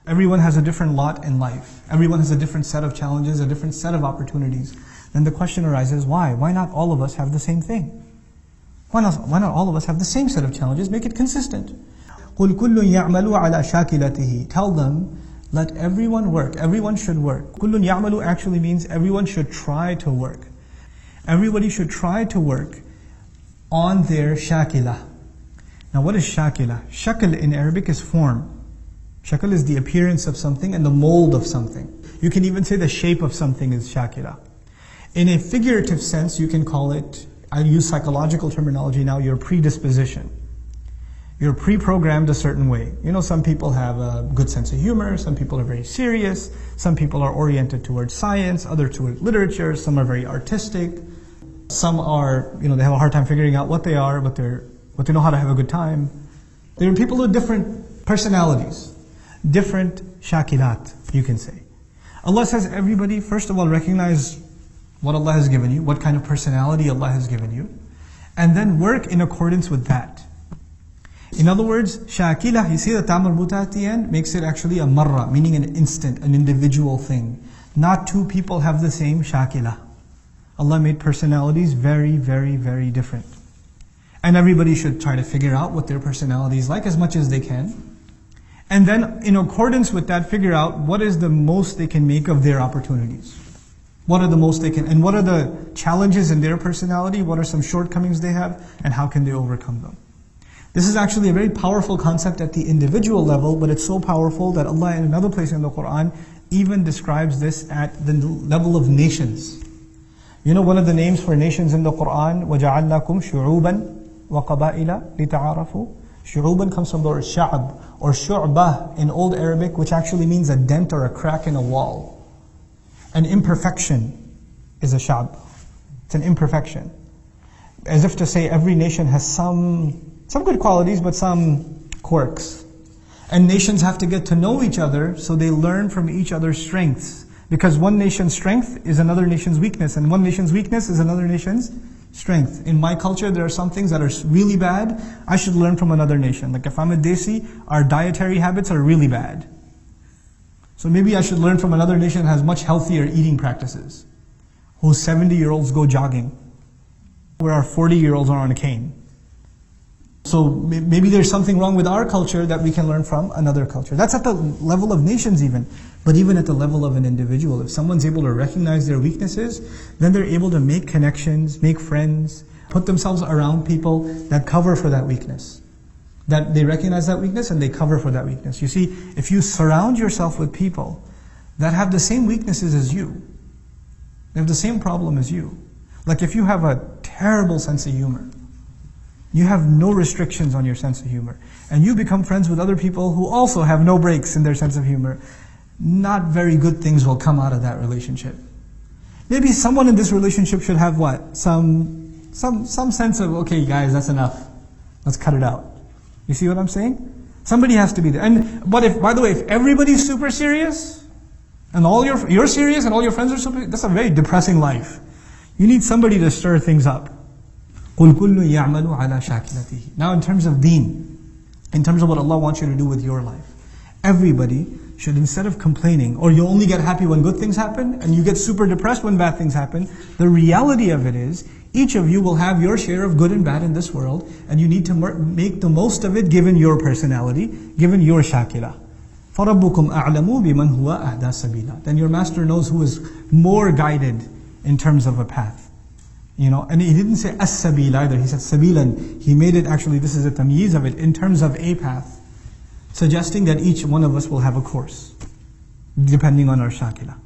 everyone has a different lot in life. Everyone has a different set of challenges, a different set of opportunities. Then the question arises, why? Why not all of us have the same thing? Why not all of us have the same set of challenges? Make it consistent. قُلْ كُلٌّ يَعْمَلُ عَلَى شَاكِلَتِهِ. Tell them, let everyone work. Everyone should work. كُلٌّ يَعْمَلُ actually means everyone should try to work. Everybody should try to work on their shakila. Now what is shakila? Shakl in Arabic is form. Shakl is the appearance of something and the mold of something. You can even say the shape of something is shakila. In a figurative sense, you can call it, I use psychological terminology now, your predisposition. You're pre-programmed a certain way. You know, some people have a good sense of humor, some people are very serious, some people are oriented towards science, others towards literature, some are very artistic, some are, they have a hard time figuring out what they are, but they know how to have a good time. There are people with different personalities, different shakilat, you can say. Allah says everybody, first of all, recognize what Allah has given you, what kind of personality Allah has given you, and then work in accordance with that. In other words, shakila, you see the ta marbuta at the end, makes it actually a marra, meaning an instant, an individual thing. Not two people have the same shakila. Allah made personalities very, very, very different. And everybody should try to figure out what their personality is like as much as they can. And then in accordance with that, figure out what is the most they can make of their opportunities. What are the most they can, and what are the challenges in their personality, what are some shortcomings they have, and how can they overcome them. This is actually a very powerful concept at the individual level, but it's so powerful that Allah in another place in the Quran even describes this at the level of nations. You know one of the names for nations in the Quran, وَجَعَلْنَاكُمْ شُعُوبًا وَقَبَائِلَ لِتَعَارَفُوا. Shu'uban comes from the word sha'ab or shu'bah in Old Arabic, which actually means a dent or a crack in a wall. An imperfection is a sha'b. It's an imperfection. As if to say every nation has some good qualities, but some quirks. And nations have to get to know each other so they learn from each other's strengths. Because one nation's strength is another nation's weakness, and one nation's weakness is another nation's strength. In my culture, there are some things that are really bad. I should learn from another nation. Like if I'm a Desi, our dietary habits are really bad. So maybe I should learn from another nation that has much healthier eating practices, whose 70-year-olds go jogging, where our 40-year-olds are on a cane. So maybe there's something wrong with our culture that we can learn from another culture. That's at the level of nations even. But even at the level of an individual, if someone's able to recognize their weaknesses, then they're able to make connections, make friends, put themselves around people that cover for that weakness. That they recognize that weakness and they cover for that weakness. You see, if you surround yourself with people that have the same weaknesses as you, they have the same problem as you. Like if you have a terrible sense of humor, you have no restrictions on your sense of humor, and you become friends with other people who also have no breaks in their sense of humor, not very good things will come out of that relationship. Maybe someone in this relationship should have what? Some sense of, okay guys, that's enough. Let's cut it out. You see what I'm saying? Somebody has to be there. But by the way, if everybody's super serious, and you're serious and all your friends are super, that's a very depressing life. You need somebody to stir things up. قُلْ كُلٌّ يَعْمَلُ عَلَى شَاكِلَتِهِ. Now in terms of deen, in terms of what Allah wants you to do with your life, everybody should, instead of complaining, or you only get happy when good things happen, and you get super depressed when bad things happen, the reality of it is, each of you will have your share of good and bad in this world, and you need to make the most of it given your personality, given your shakila. فَرَبُّكُمْ أَعْلَمُ بِمَنْ هُوَ أَهْدَى سَبِيلًا. Then your master knows who is more guided in terms of a path. And he didn't say as-sabil either, he said sabilan. He made it actually, this is a tamyiz of it, in terms of a path, suggesting that each one of us will have a course, depending on our shakila.